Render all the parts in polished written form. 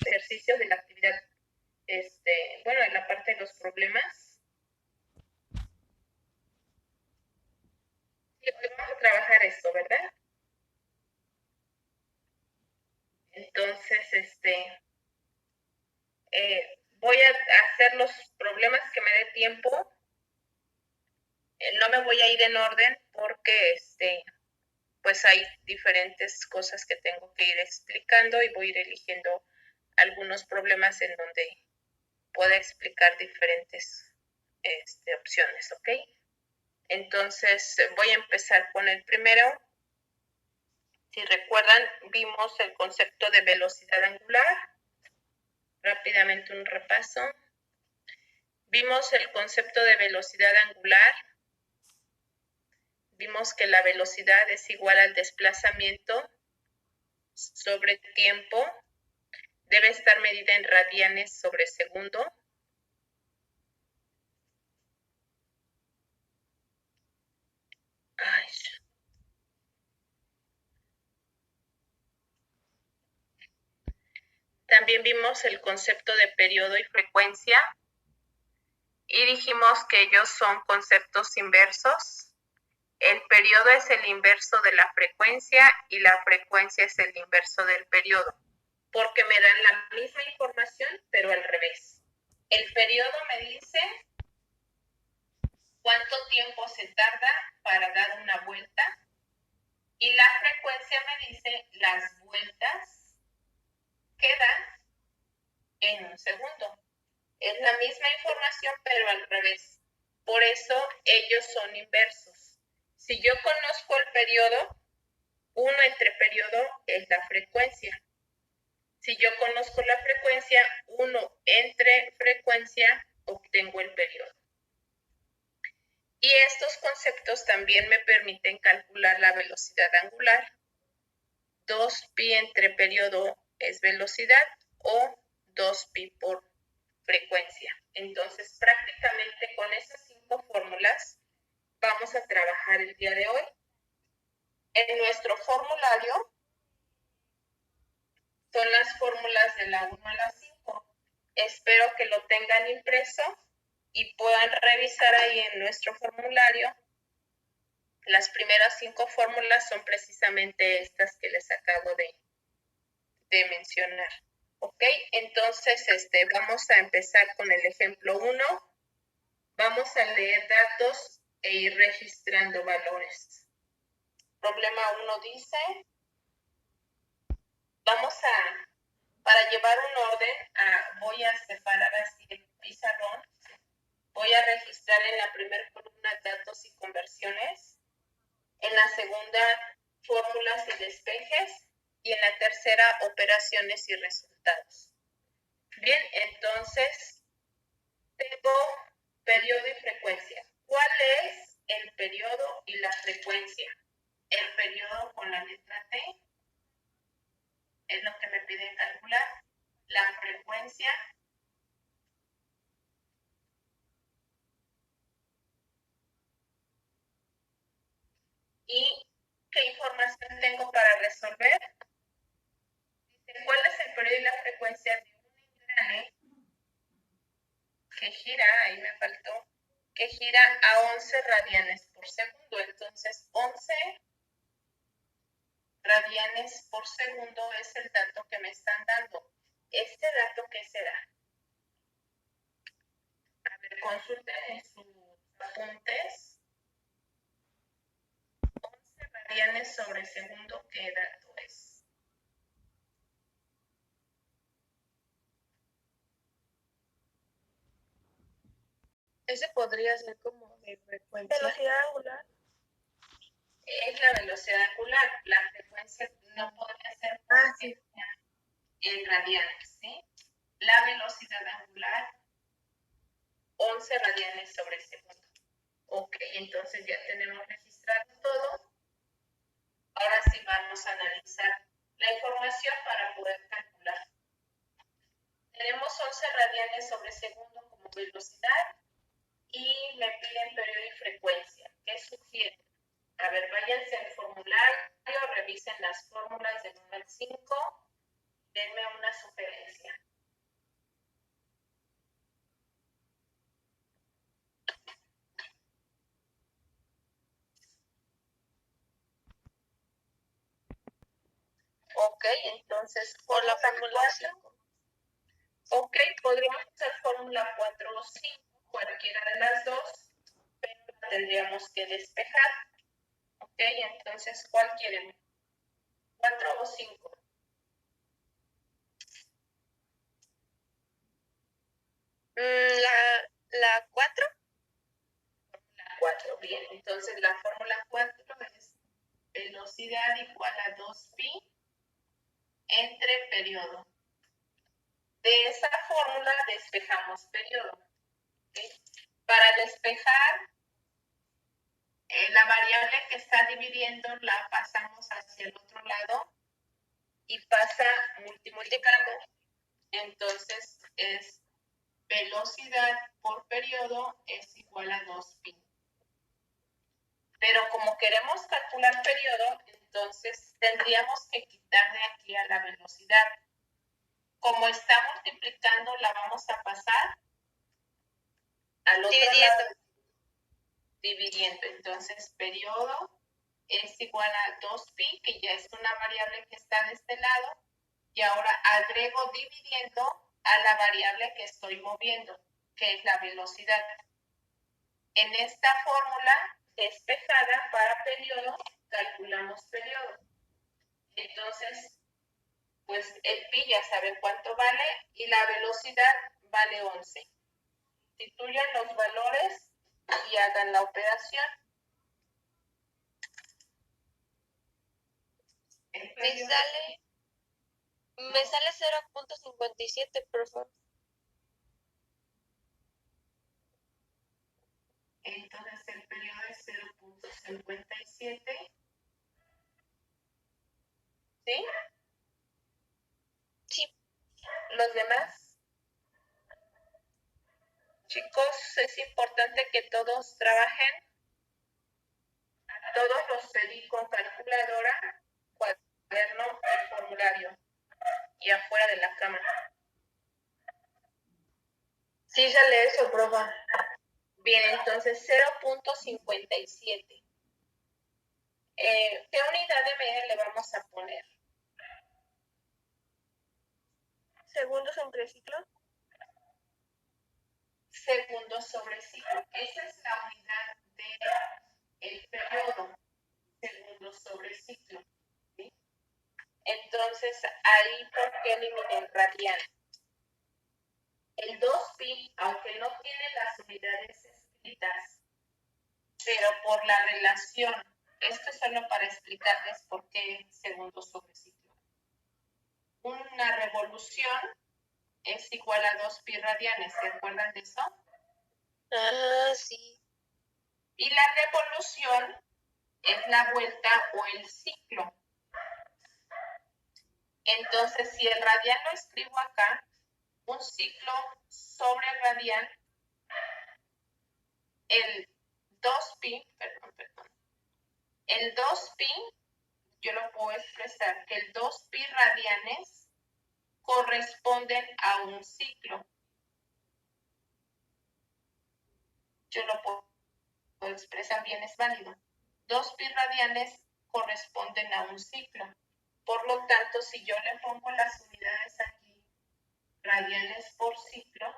ejercicios de la actividad, bueno, en la parte de los problemas. Y hoy vamos a trabajar esto, ¿verdad? Entonces, voy a hacer los problemas que me dé tiempo. No me voy a ir en orden porque, pues hay diferentes cosas que tengo que ir explicando y voy a ir eligiendo algunos problemas en donde pueda explicar diferentes opciones, ¿ok? Entonces, voy a empezar con el primero. Si recuerdan, vimos el concepto de velocidad angular. Rápidamente un repaso. Vimos el concepto de velocidad angular. Vimos que la velocidad es igual al desplazamiento sobre tiempo. Debe estar medida en radianes sobre segundo. También vimos el concepto de periodo y frecuencia y dijimos que ellos son conceptos inversos. El periodo es el inverso de la frecuencia y la frecuencia es el inverso del periodo, porque me dan la misma información, pero al revés. El periodo me dice cuánto tiempo se tarda para dar una vuelta y la frecuencia me dice las vueltas que da en un segundo. Es la misma información, pero al revés. Por eso ellos son inversos. Si yo conozco el periodo, 1 entre periodo es la frecuencia. Si yo conozco la frecuencia, 1 entre frecuencia, obtengo el periodo. Y estos conceptos también me permiten calcular la velocidad angular. 2pi entre periodo es velocidad o 2pi por frecuencia. Entonces, prácticamente con esas 5 fórmulas vamos a trabajar el día de hoy. En nuestro formulario son las fórmulas de la 1 a la 5. Espero que lo tengan impreso y puedan revisar ahí en nuestro formulario. Las primeras 5 fórmulas son precisamente estas que les acabo de mencionar. Ok, entonces vamos a empezar con el ejemplo 1. Vamos a leer datos e ir registrando valores. Problema 1 dice, para llevar un orden, voy a separar así el pizarrón. Voy a registrar en la primera columna datos y conversiones, en la segunda fórmulas y despejes y en la tercera operaciones y resultados. Bien, entonces tengo periodo y frecuencia. ¿Cuál es el periodo y la frecuencia? El periodo con la letra T es lo que me piden calcular. La frecuencia y ¿qué información tengo para resolver? Dice, ¿cuál es el periodo y la frecuencia de un engrane que gira, ahí me faltó, que gira a 11 radianes por segundo? Entonces, 11 radianes por segundo es el dato que me están dando. ¿Este dato qué será? A ver, consulten en sus apuntes. 11 radianes sobre segundo, ¿qué dato es? Ese podría ser como de frecuencia. Velocidad angular. Es la velocidad angular. La frecuencia no podría ser en radianes, ¿sí? La velocidad angular, 11 radianes sobre segundo. Ok, entonces ya tenemos registrado todo. Ahora sí vamos a analizar la información para poder calcular. Tenemos 11 radianes sobre segundo como velocidad y me piden periodo y frecuencia. ¿Qué sugiere? A ver, váyanse al formulario, revisen las fórmulas del 1 al 5, denme una sugerencia. Ok, entonces Por la fórmula fórmula 4. Ok, podríamos hacer fórmula 4 o 5, cualquiera de las dos, pero la tendríamos que despejar. Ok, entonces, ¿cuál quieren? ¿4 o 5? La 4. La 4, bien. Entonces, la fórmula 4 es velocidad igual a 2pi entre periodo. De esa fórmula despejamos periodo. ¿Okay? Para despejar, la variable que está dividiendo la pasamos hacia el otro lado y pasa multiplicando. Entonces es velocidad por periodo es igual a 2pi. Pero como queremos calcular periodo, entonces tendríamos que quitar de aquí a la velocidad. Como está multiplicando, la vamos a pasar al otro lado, dividiendo. Entonces, periodo es igual a 2pi, que ya es una variable que está de este lado, y ahora agrego dividiendo a la variable que estoy moviendo, que es la velocidad. En esta fórmula despejada para periodo, calculamos periodo. Entonces, pues el pi ya saben cuánto vale y la velocidad vale 11. Sustituyan los valores y hagan la operación. Me sale 0.57, por favor. Entonces el periodo es 0.57. ¿Sí? Sí. ¿Los demás? Chicos, es importante que todos trabajen. Todos los pedí con calculadora, cuaderno y formulario. Y afuera de la cámara. Sí, sale eso, profa. Bien, entonces 0.57. ¿Qué unidad de medida le vamos a poner? ¿Segundos entre ciclo? Segundos sobre ciclo. Esa es la unidad del periodo. Segundos sobre ciclo. ¿Sí? Entonces, ahí, ¿por qué eliminé radian? El 2pi, aunque no tiene las unidades escritas, pero por la relación, esto es solo para explicarles por qué segundos sobre ciclo. Una revolución es igual a 2pi radianes, ¿se acuerdan de eso? Ah, sí. Y la revolución es la vuelta o el ciclo. Entonces, si el radian lo escribo acá, un ciclo sobre radian, el 2pi, el 2pi, yo lo puedo expresar que el 2pi radianes corresponden a un ciclo. Yo lo puedo expresar bien, es válido. 2pi radianes corresponden a un ciclo. Por lo tanto, si yo le pongo las unidades aquí, radianes por ciclo,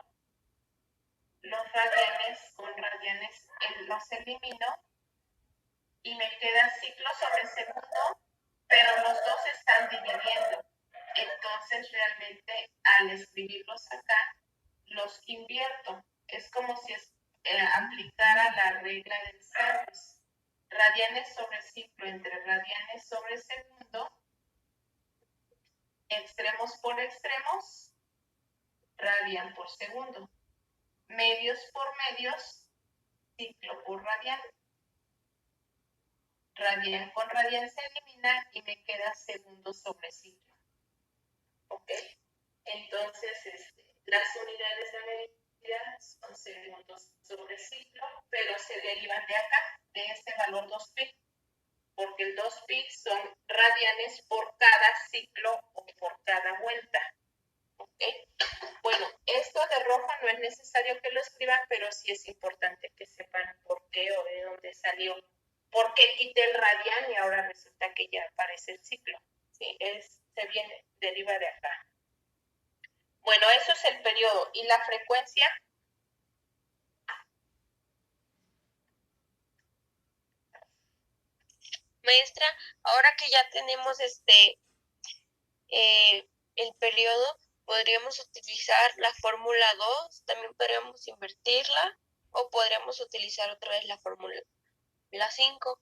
los radianes con radianes los elimino y me queda ciclo sobre segundo, pero los dos están dividiendo. Entonces, realmente, al escribirlos acá, los invierto. Es como si aplicara la regla del Sandwich. Radianes sobre ciclo entre radianes sobre segundo, extremos por extremos, radian por segundo. Medios por medios, ciclo por radian. Radian con radian se elimina y me queda segundo sobre ciclo. ¿Ok? Entonces, las unidades de medida son segundos sobre ciclo, pero se derivan de acá, de este valor 2pi, porque el 2pi son radianes por cada ciclo o por cada vuelta. ¿Ok? Bueno, esto de rojo no es necesario que lo escriban, pero sí es importante que sepan por qué o de dónde salió. ¿Por qué quité el radian y ahora resulta que ya aparece el ciclo? ¿Sí? Es deriva de acá. Bueno, eso es el periodo. ¿Y la frecuencia? Maestra, ahora que ya tenemos el periodo, podríamos utilizar la fórmula 2, también podríamos invertirla o podríamos utilizar otra vez la fórmula 5.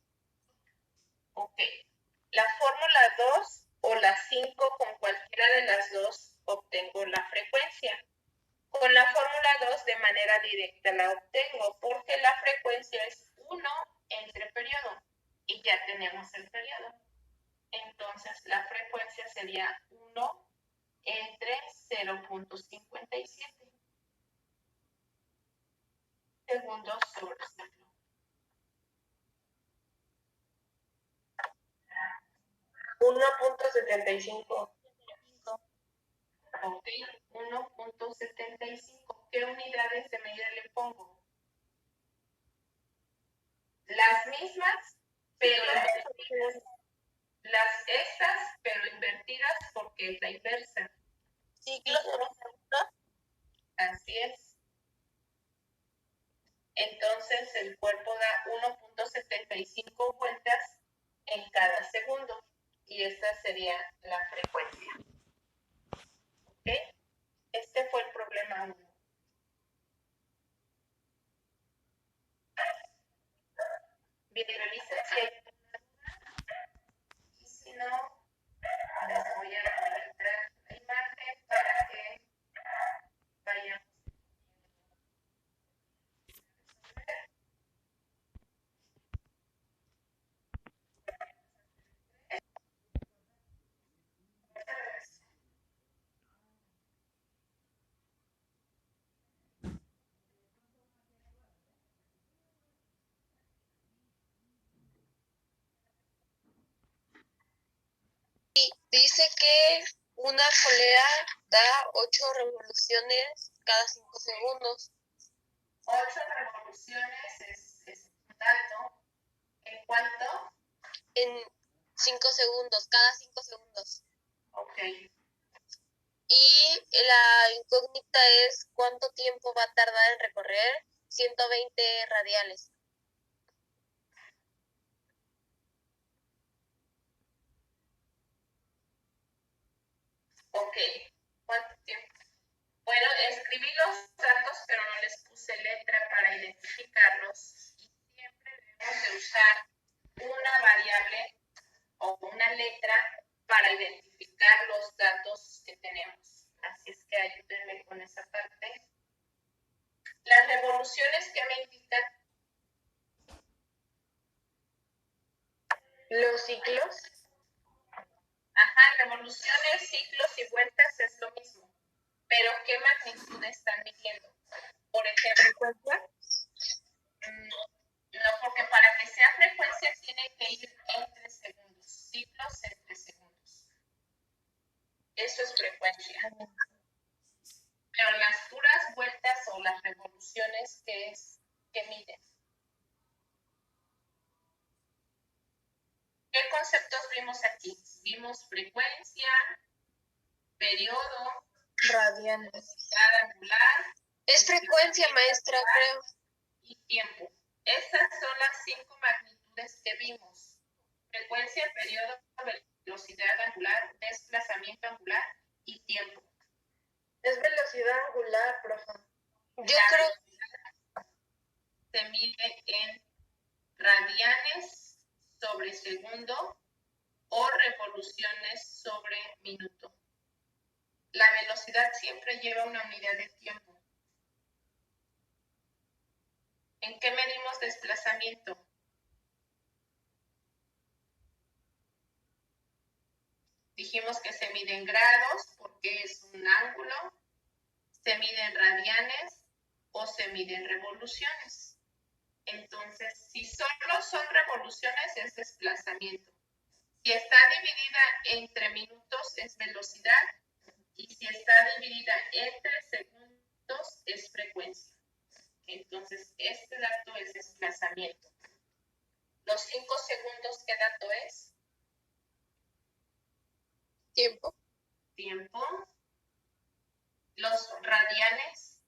Ok. La fórmula 2 o la 5, con cualquiera de las dos obtengo la frecuencia. Con la fórmula 2 de manera directa la obtengo porque la frecuencia es 1 entre periodo y ya tenemos el periodo. Entonces la frecuencia sería 1 entre 0.57 segundos sobre segundo. 1.75. Ok, 1.75. ¿Qué unidades de medida le pongo? Las mismas, pero invertidas. Estas, pero invertidas porque es la inversa. ¿Ciclos sobre segundo? Así es. Entonces el cuerpo da 1.75 vueltas en cada segundo y esta sería la frecuencia. ¿Ok? Este fue el problema 1. Bien, revisa si hay alguna duda y si no, les voy a mostrar la imagen para que vayamos. Y dice que una polea da 8 revoluciones cada 5 segundos. 8 revoluciones es total, ¿no? ¿En cuánto? En 5 segundos, cada 5 segundos. Ok. Y la incógnita es cuánto tiempo va a tardar en recorrer 120 radiales. Ok. ¿Cuánto tiempo? Bueno, escribí los datos, pero no les puse letra para identificarlos. Y siempre debemos de usar una variable o una letra para identificar los datos que tenemos. Así es que ayúdenme con esa parte. Las revoluciones que me indican. Los ciclos. Ajá, revoluciones, ciclos y vueltas es lo mismo. Pero ¿qué magnitud están midiendo? Por ejemplo, no, porque para que sea frecuencia tiene que ir entre segundos, ciclos entre segundos. Eso es frecuencia. Pero las puras vueltas o las revoluciones, ¿qué miden? ¿Qué conceptos vimos aquí? Vimos frecuencia, periodo, Radianes. velocidad angular. Es frecuencia, maestra, creo. Y tiempo. Estas son las 5 magnitudes que vimos. Frecuencia, periodo, velocidad angular, desplazamiento angular y tiempo. Es velocidad angular, profe. Yo La creo se mide en radianes sobre segundo o revoluciones sobre minuto. La velocidad siempre lleva una unidad de tiempo. ¿En qué medimos desplazamiento? Dijimos que se mide en grados porque es un ángulo, se mide en radianes o se mide en revoluciones. Entonces, si solo son revoluciones es desplazamiento. Si está dividida entre minutos es velocidad y si está dividida entre segundos es frecuencia. Entonces, este dato es desplazamiento. Los 5 segundos, ¿qué dato es? Tiempo. Tiempo. Los radianes.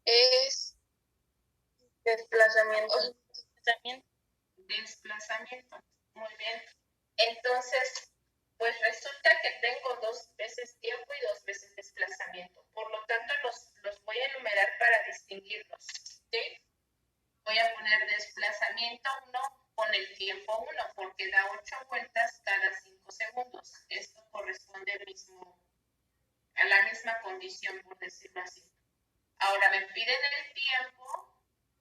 Es Desplazamiento. Desplazamiento. Muy bien. Entonces, pues resulta que tengo 2 veces tiempo y 2 veces desplazamiento. Por lo tanto, los voy a enumerar para distinguirlos. ¿Sí? Voy a poner desplazamiento 1 con el tiempo 1, porque da 8 vueltas cada 5 segundos. Esto corresponde a la misma condición, por decirlo así. Ahora me piden el tiempo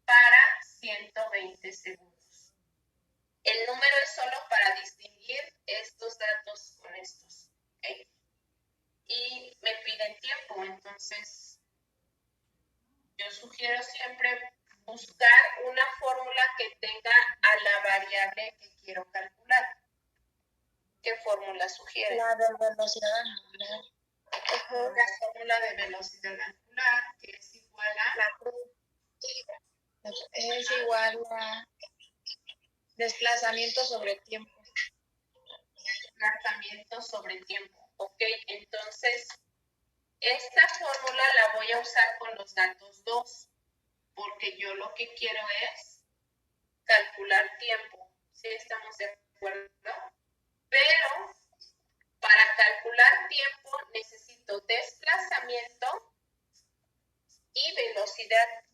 para 120 segundos. El número es solo para distinguir estos datos con estos. ¿Okay? Y me piden tiempo, entonces yo sugiero siempre buscar una fórmula que tenga a la variable que quiero calcular. ¿Qué fórmula sugiere? La de velocidad angular. La fórmula de velocidad angular, que es igual a... Es igual a desplazamiento sobre tiempo. Desplazamiento sobre tiempo. Ok, entonces esta fórmula la voy a usar con los datos 2, porque yo lo que quiero es calcular tiempo. ¿Sí estamos de acuerdo? Pero para calcular tiempo necesito desplazamiento y velocidad.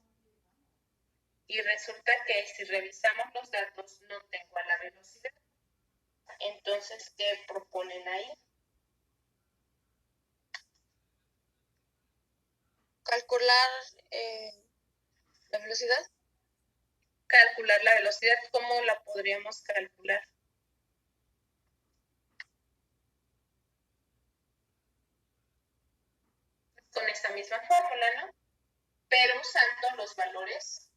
Y resulta que si revisamos los datos no tengo a la velocidad. Entonces, ¿qué proponen ahí? calcular la velocidad. Calcular la velocidad, ¿cómo la podríamos calcular? Con esta misma fórmula, ¿no? Pero usando los valores.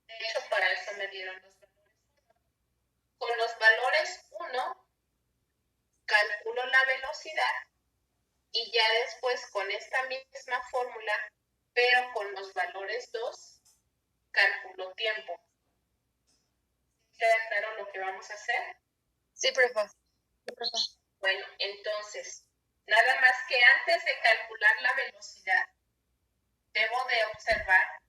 De hecho, para eso me dieron los valores. Con los valores 1, calculo la velocidad y ya después con esta misma fórmula, pero con los valores 2, calculo tiempo. ¿Queda claro lo que vamos a hacer? Sí, profe. Bueno, entonces, nada más que antes de calcular la velocidad, debo de observar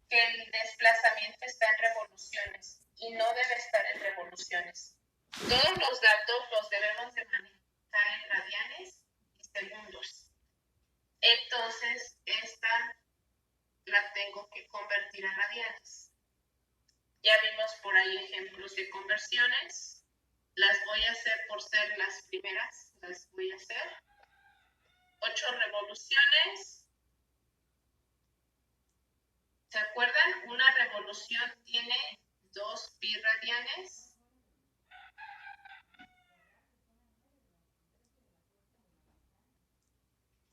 que el desplazamiento está en revoluciones y no debe estar en revoluciones. Todos los datos los debemos de manejar en radianes y segundos. Entonces, esta la tengo que convertir a radianes. Ya vimos por ahí ejemplos de conversiones. Las voy a hacer por ser las primeras. Las voy a hacer. 8 revoluciones. ¿Se acuerdan? Una revolución tiene 2 pi radianes.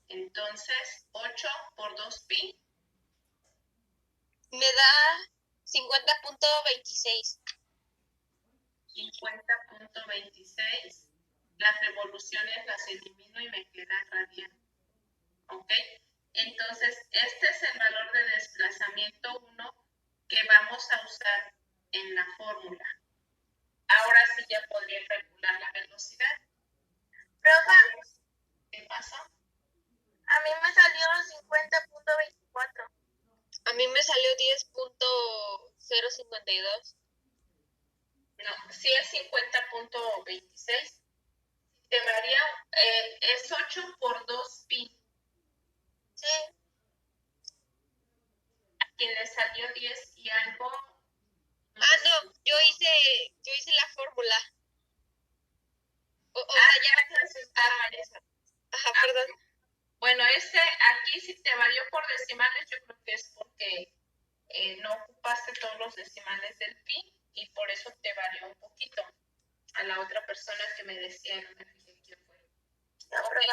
Entonces, 8 por 2 pi. Me da 50.26. 50.26. Las revoluciones las elimino y me queda radian. ¿Ok? Entonces, este es el valor de desplazamiento 1 que vamos a usar en la fórmula. Ahora sí ya podría calcular la velocidad. Profa, ¿Qué pasó? a mí me salió 50.24. A mí me salió 10.052. No, sí es 50.26. Te varía, es 8 por 2 pi. Sí. A quien le salió 10 y algo. No, yo hice la fórmula. O sea, ya. Ajá, perdón. Bueno, aquí si te varió por decimales, yo creo que es porque no ocupaste todos los decimales del pi y por eso te varió un poquito. A la otra persona que me decía, no me fijé quién fue. Okay.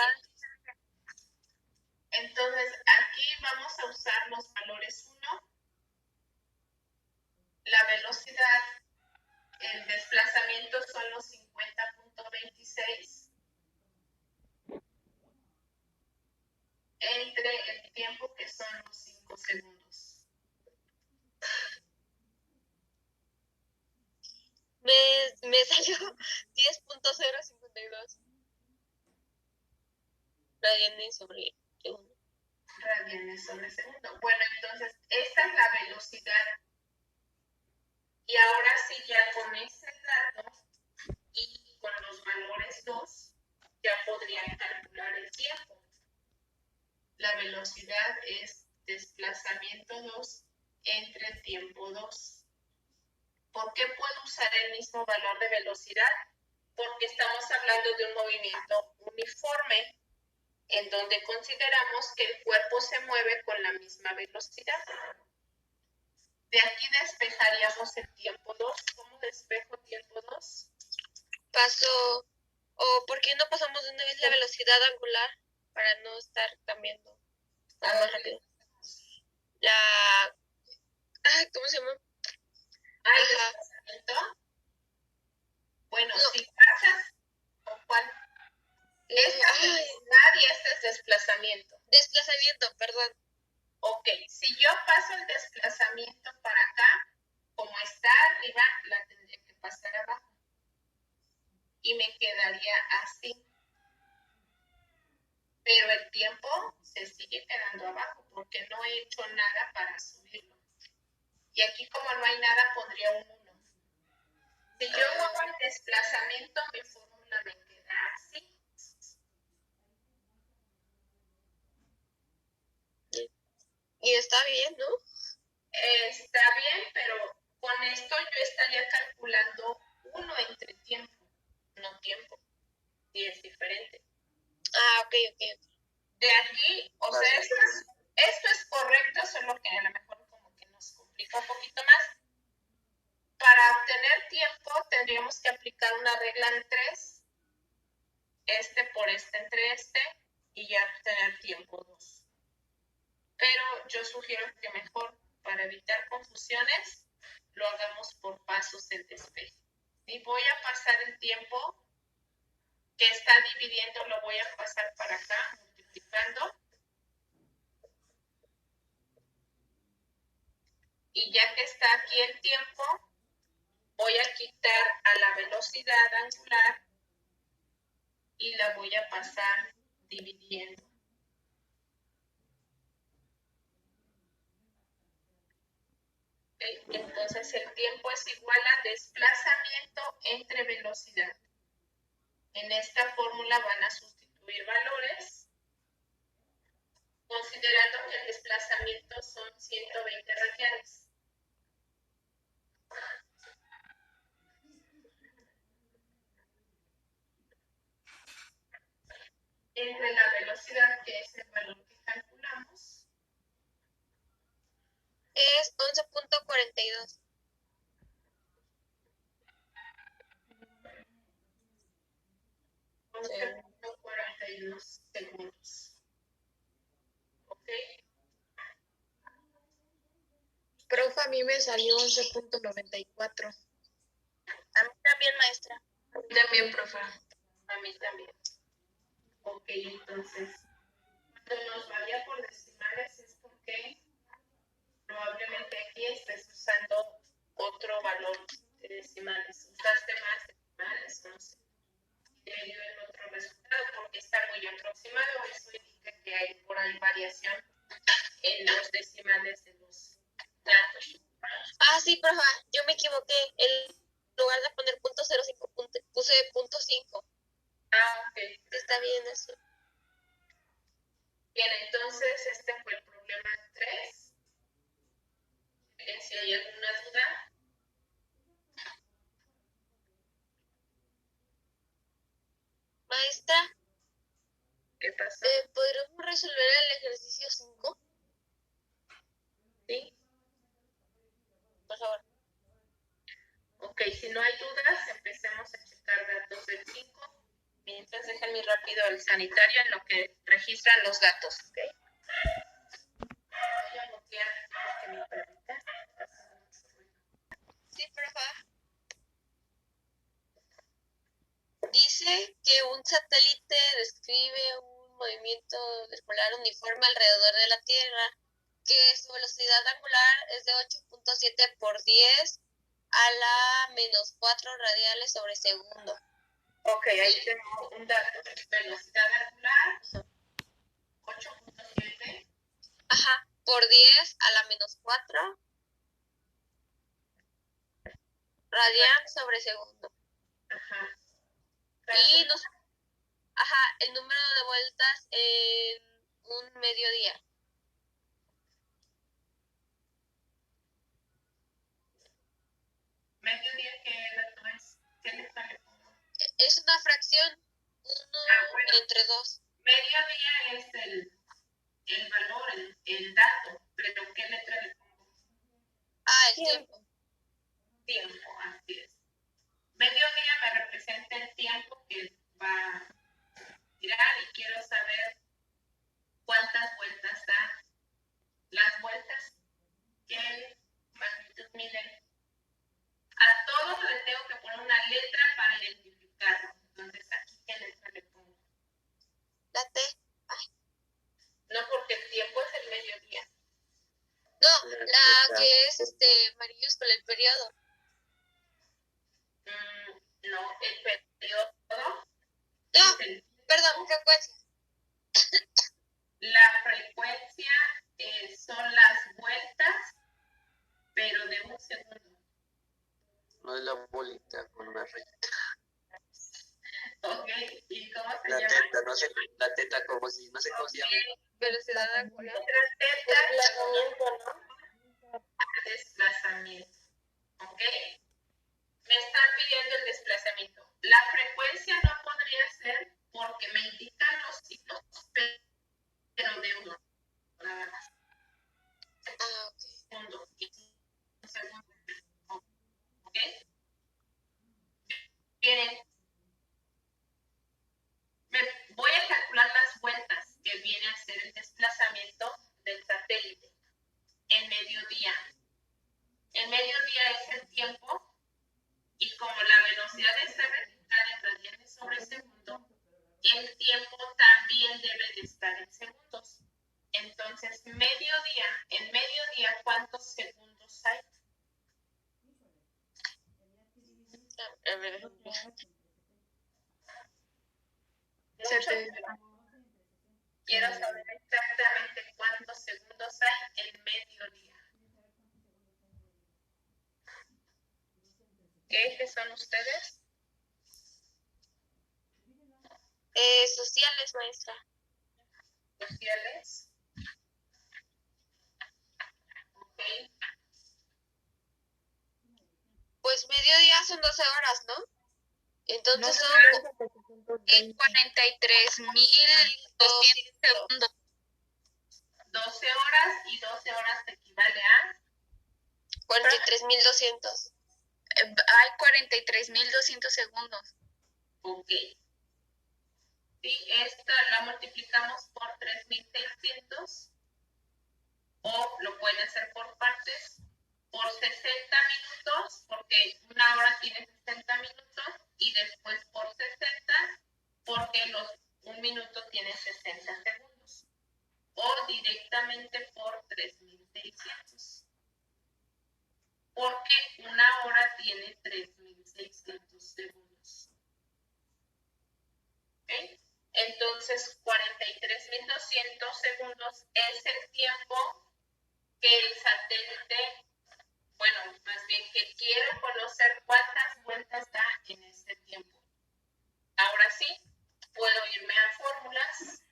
Entonces, aquí vamos a usar los valores 1, la velocidad, el desplazamiento son los 50.26. Entre el tiempo que son los 5 segundos. Me salió 0.052 radianes sobre segundo. Radianes sobre segundo. Bueno, entonces, esta es la velocidad. Y ahora sí, ya con ese dato y con los valores 2, ya podrían calcular el tiempo. La velocidad es desplazamiento 2 entre tiempo 2. ¿Por qué puedo usar el mismo valor de velocidad? Porque estamos hablando de un movimiento uniforme, en donde consideramos que el cuerpo se mueve con la misma velocidad. De aquí despejaríamos el tiempo 2. ¿Cómo despejo tiempo 2? Paso, o ¿por qué no pasamos de una vez la velocidad angular para no estar cambiando más rápido? ¿Cómo se llama? ¿El desplazamiento? Bueno, no. Si pasas, ¿cuál? Esta es velocidad y este es desplazamiento. Desplazamiento, perdón. Ok, si yo paso el desplazamiento para acá, como está arriba, la tendría que pasar abajo. Y me quedaría así. Pero el tiempo se sigue quedando abajo porque no he hecho nada para subirlo. Y aquí como no hay nada, pondría un 1. Si yo muevo el desplazamiento, mi fórmula me queda así. Y está bien, ¿no? Está bien, pero con esto yo estaría calculando 1 entre tiempo, no tiempo. Y es diferente. Ok. De aquí, o sea, esto es correcto, solo que a lo mejor como que nos complica un poquito más. Para obtener tiempo tendríamos que aplicar una regla en 3, este por este entre este, y ya obtener tiempo 2. Pero yo sugiero que mejor, para evitar confusiones, lo hagamos por pasos en despeje. Y voy a pasar el tiempo que está dividiendo, lo voy a pasar para acá, multiplicando. Y ya que está aquí el tiempo, voy a quitar a la velocidad angular y la voy a pasar dividiendo. Entonces el tiempo es igual a desplazamiento entre velocidad. En esta fórmula van a sustituir valores, considerando que el desplazamiento son 120 radianes. Entre la velocidad, que es el valor que calculamos, es 11.42. 11.42 segundos. ¿Ok? Profe, a mí me salió 11.94. A mí también, maestra. A mí también, profe. A mí también. Ok, entonces, cuando nos vaya por decimales es porque probablemente aquí estés usando otro valor de decimales. Usaste más decimales, no sé. Y me dio el otro resultado porque está muy aproximado. Eso indica que hay por ahí variación en los decimales de los datos. Sí, profe, yo me equivoqué. En lugar de poner .05, puse .5. Ok. Está bien así. Bien, entonces este fue el problema 3. Si hay alguna duda. Maestra, ¿Qué pasó? ¿podríamos resolver el ejercicio 5? Sí. Por favor. Ok, si no hay dudas, empecemos a checar datos del 5. Mientras dejan muy rápido el sanitario en lo que registran los datos. ¿Okay? Voy a bloquear porque mi perrita está haciendo mucho ruido. Sí, profe. Dice que un satélite describe un movimiento escolar uniforme alrededor de la Tierra, que su velocidad angular es de 8.7 por 10 a la -4 radiales sobre segundo. Ok, ahí tengo un dato. Velocidad angular, 8.7. Ajá, por 10 a la menos 4 radian sobre segundo. Ajá. Y el número de vueltas en un mediodía. Mediodía, ¿qué dato es? ¿Qué letra le pongo? Es una fracción, 1 bueno. entre 2. Mediodía es el valor, el dato, pero ¿qué letra le pongo? El tiempo. Tiempo, así es. Mediodía me representa el tiempo que va a girar y quiero saber cuántas vueltas da. Las vueltas, ¿qué magnitud miden? A todos le tengo que poner una letra para identificarlo. Entonces, aquí, ¿qué letra le pongo? La T. No, porque el tiempo es el mediodía. No, la que es mayúscula, el periodo. No, el periodo. No, perdón, frecuencia. La frecuencia son las vueltas, pero de un segundo. No es la bolita con una rayita. Ok, ¿y cómo se La llama? teta, no sé, la teta como si, no sé cómo se llama. Velocidad angular. Desplazamiento, ¿no? Desplazamiento. ¿Ok? Me están pidiendo el desplazamiento. La frecuencia no podría ser porque me indican los ciclos, pero de uno, nada más. Segundo. Un segundo. ¿Ok? Miren, voy a calcular las vueltas que viene a ser el desplazamiento del satélite en mediodía. El mediodía es el tiempo y como la velocidad está vertical en radianes sobre segundo, el tiempo también debe de estar en segundos. Entonces, mediodía, en mediodía, ¿cuántos segundos hay? Quiero saber exactamente cuántos segundos hay en mediodía. ¿Qué ejes son ustedes? Sociales, maestra. Sociales. Ok. Pues mediodía son 12 horas, ¿no? Entonces son 43.200 segundos. 12 horas y 12 horas equivale a 43.200. Hay 43.200 segundos. Ok. Sí, esta la multiplicamos por 3.600 o lo pueden hacer por partes, por 60 minutos, porque una hora tiene 60 minutos, y después por 60, porque un minuto tiene 60 segundos, o directamente por 3.600, porque una hora tiene 3.600 segundos. ¿Okay? Entonces, 43.200 segundos es el tiempo que el satélite, bueno, más bien que quiero conocer cuántas vueltas da en este tiempo. Ahora sí, puedo irme a fórmulas,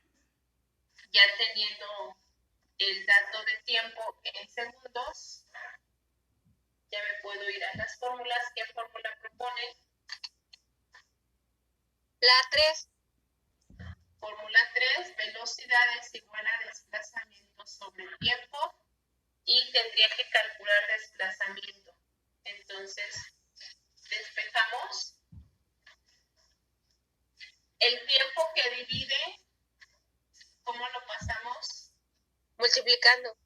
ya teniendo el dato de tiempo en segundos. Ya me puedo ir a las fórmulas. ¿Qué fórmula propone? La 3. Fórmula 3, velocidad es igual a desplazamiento sobre tiempo y tendría que calcular desplazamiento. Entonces, despejamos. El tiempo que divide, ¿cómo lo pasamos? Multiplicando.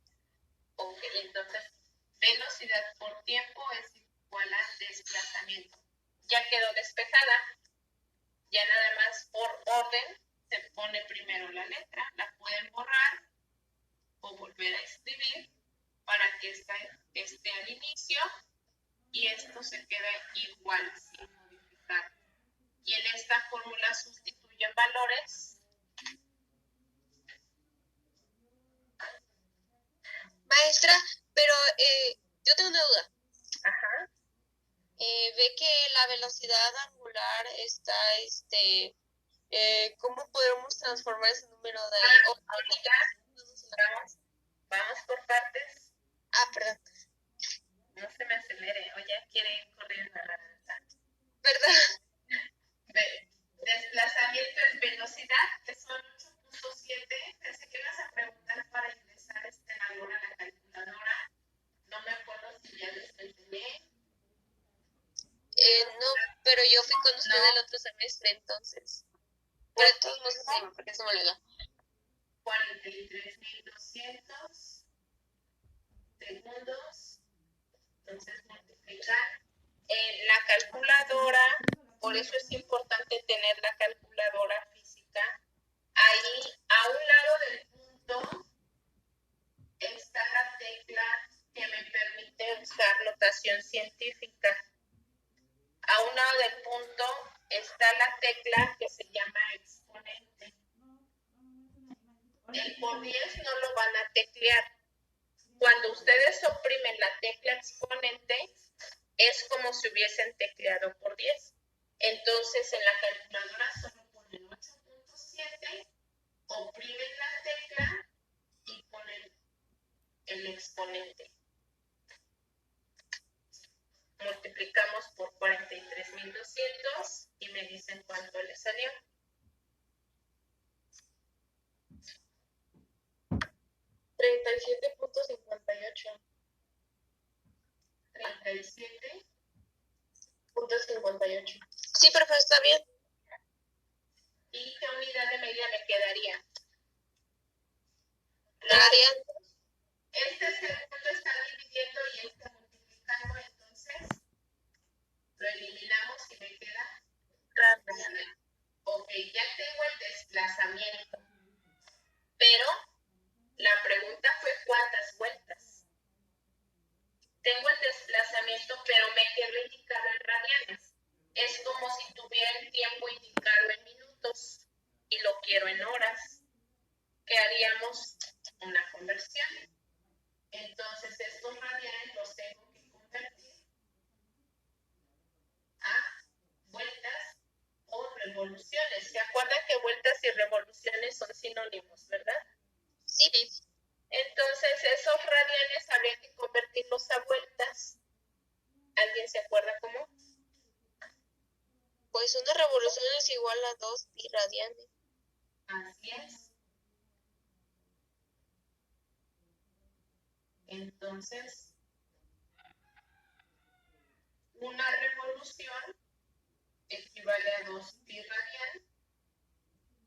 Ok, entonces, velocidad por tiempo es igual a desplazamiento. Ya quedó despejada. Ya nada más por orden se pone primero la letra, la pueden borrar o volver a escribir para que esté al inicio y esto se quede igual sin modificar. Y en esta más sustituyen valores. Maestra, pero yo tengo una duda. Ajá. Ve que la velocidad angular está, ¿cómo podemos transformar ese número de ahí? Vamos por partes. Perdón. No se me acelere, o ya quiere ir corriendo a la verdad. Perdón. Desplazamiento es velocidad, que son 8.7. Pensé que ibas a preguntar para ingresar este valor a la calculadora. No me acuerdo si ya les enseñé. No, pero yo fui con usted el otro semestre, entonces. Pero de todos modos, sí, porque se me olvidó. 43.200 segundos. Entonces, multiplicar en la calculadora. Por eso es importante tener la calculadora física. Ahí, a un lado del punto, está la tecla que me permite usar notación científica. A un lado del punto está la tecla que se llama exponente. El por 10 no lo van a teclear. Cuando ustedes oprimen la tecla exponente, es como si hubiesen tecleado por 10. Entonces, en la calculadora solo ponen 8.7, oprimen la tecla y ponen el exponente. Multiplicamos por 43.200 y me dicen cuánto le salió. 37.58. 37.58. Sí, perfecto, está bien. ¿Y qué unidad de medida me quedaría? Radian. Este segundo está dividiendo y este multiplicando, entonces lo eliminamos y me queda radian. Ok, ya tengo el desplazamiento. Pero la pregunta fue ¿cuántas vueltas? Tengo el desplazamiento, pero me quedo indicado en radianes. Es como si tuviera el tiempo indicado en minutos y lo quiero en horas. ¿Qué haríamos? Una conversión. Entonces, estos radianes los tengo que convertir a vueltas o revoluciones. ¿Se acuerdan que vueltas y revoluciones son sinónimos, verdad? Sí. Entonces, esos radianes habría que convertirlos a vueltas. ¿Alguien se acuerda cómo? Pues una revolución es igual a 2 pi radianes. Así es. Entonces, una revolución equivale a 2 pi radian.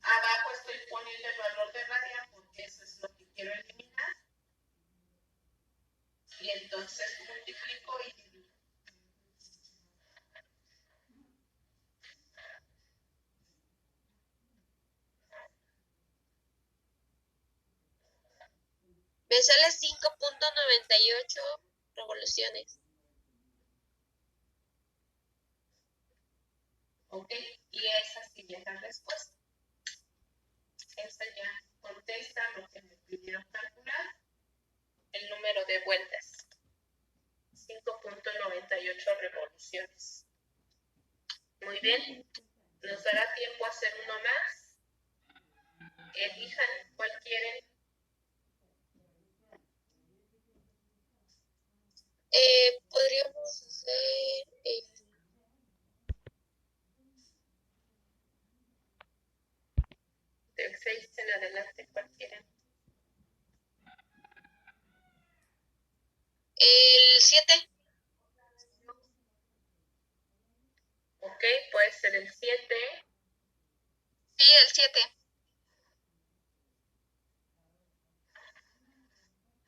Abajo estoy poniendo el valor de radian porque eso es lo que quiero eliminar. Y entonces multiplico y divido. Me sale 5.98 revoluciones. Ok, y esa sí ya es la respuesta. Esa ya contesta lo que me pidieron calcular. El número de vueltas. 5.98 revoluciones. Muy bien. Nos dará tiempo a hacer uno más. Elijan cuál quieren. Podríamos hacer Del 6 en adelante, cuál quieren. el 7. Ok, puede ser el 7. Sí, el 7.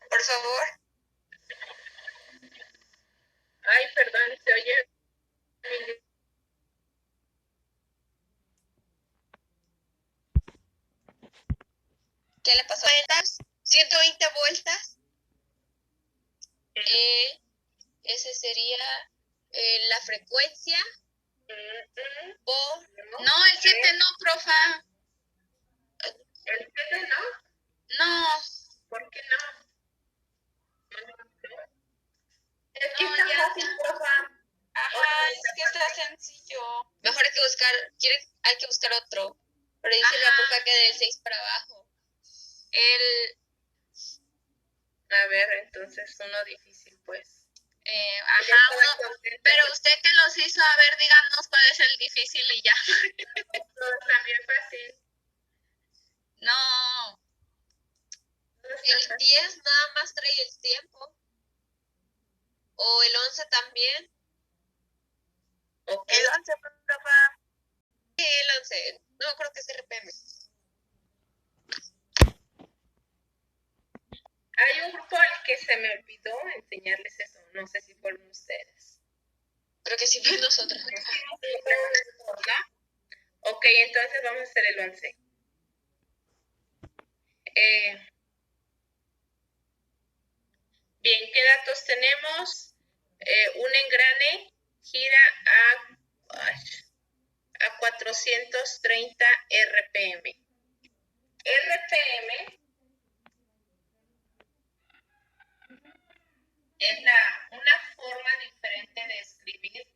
Por favor. Ay, perdón, se oye. ¿Qué le pasó? Vueltas, 120 vueltas. Ese sería la frecuencia por... No, el 7. 7 no, profa. ¿El 7 no? No. ¿Por qué no? Es que No, está ya. fácil, profa. Ajá, es que está sencillo. Mejor hay que buscar, hay que buscar otro. Pero dice la Ajá. profa que del 6 para abajo. A ver, entonces uno difícil, pues. Ajá, Ya estaba uno. contenta. Pero usted que los hizo, a ver, díganos cuál es el difícil y ya. Todo también fácil. No. Todo está El fácil. 10 nada más trae el tiempo. O el 11 también. Ok. El 11, profa. Sí, el 11. No, creo que es RPM. Hay un grupo al que se me olvidó enseñarles eso. No sé si fueron ustedes. Creo que sí fue nosotros. ¿No? Ok, entonces vamos a hacer el 11. Bien, ¿qué datos tenemos? Un engrane gira a 430 RPM. RPM es una forma diferente de escribir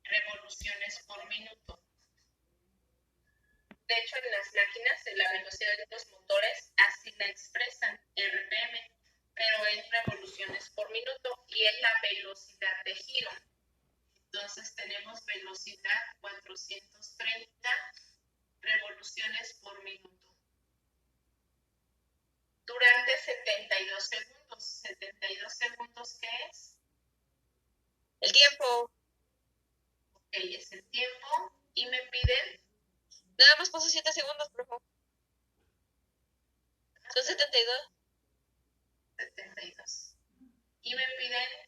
revoluciones por minuto. De hecho, en las máquinas, la velocidad de los motores así la expresan, RPM, pero es revoluciones por minuto y es la velocidad de giro. Entonces tenemos velocidad 430 revoluciones por minuto. Durante 72 segundos. 72 segundos, ¿qué es? El tiempo. Ok, es el tiempo. Y me piden... Nada más puso 7 segundos, por favor. Son 72. 72. Y me piden